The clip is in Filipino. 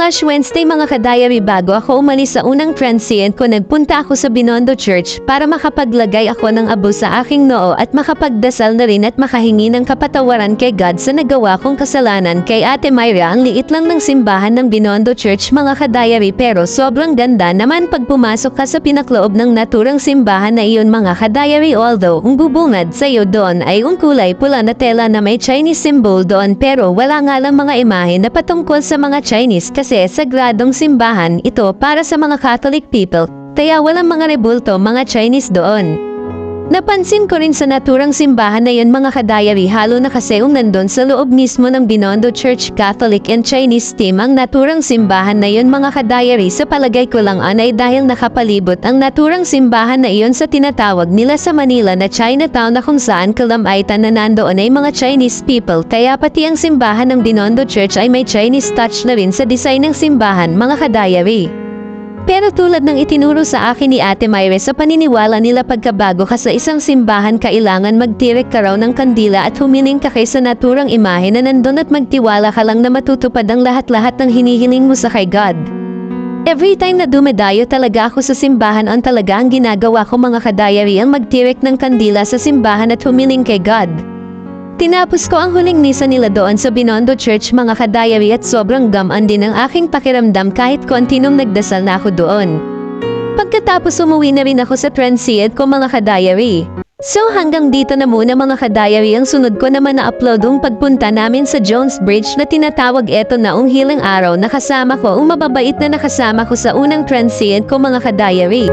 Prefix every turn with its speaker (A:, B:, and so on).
A: Ash Wednesday mga ka-diary, bago ako umalis sa unang transient ko, nagpunta ako sa Binondo Church para makapaglagay ako ng abo sa aking noo at makapagdasal na rin at makahingi ng kapatawaran kay God sa nagawa kong kasalanan. Kay Ate Myra, ang liit lang ng simbahan ng Binondo Church mga ka-diary, pero sobrang ganda naman pag pumasok ka sa pinakloob ng naturang simbahan na iyon mga ka-diary. Although ang bubungad sa iyo doon ay ang kulay pula na tela na may Chinese symbol doon, pero wala nga lang mga imahe na patungkol sa mga Chinese kasi sagradong simbahan ito para sa mga Catholic people, kaya walang mga rebulto mga Chinese doon. Napansin ko rin sa naturang simbahan na yun mga ka-diary, halo na kasi nandun sa loob mismo ng Binondo Church Catholic and Chinese team ang naturang simbahan na yun mga ka-diary. Sa palagay ko lang ay dahil nakapalibot ang naturang simbahan na iyon sa tinatawag nila sa Manila na Chinatown, na kung saan kalamaitan na nandoon ay mga Chinese people, kaya pati ang simbahan ng Binondo Church ay may Chinese touch na rin sa design ng simbahan mga ka-diary. Pero tulad ng itinuro sa akin ni Ate Myra, sa paniniwala nila pagkabago ka sa isang simbahan kailangan magtirik ka raw ng kandila at humiling ka kay sa naturang imahe na nandun at magtiwala ka lang na matutupad ang lahat-lahat ng hinihiling mo sa kay God. Every time na dumadayo talaga ako sa simbahan, on talaga ang ginagawa ko mga ka-diary, ang magtirik ng kandila sa simbahan at humiling kay God. Tinapos ko ang huling misa nila doon sa Binondo Church mga ka-diary at sobrang gamaan din ang aking pakiramdam kahit konti nung nagdasal na ako doon. Pagkatapos umuwi na rin ako sa transient ko mga ka-diary. So hanggang dito na muna mga ka-diary, ang sunod ko naman na upload ang pagpunta namin sa Jones Bridge na tinatawag eto na ung hilang araw na kasama ko ang mababait na nakasama ko sa unang transient ko mga ka-diary.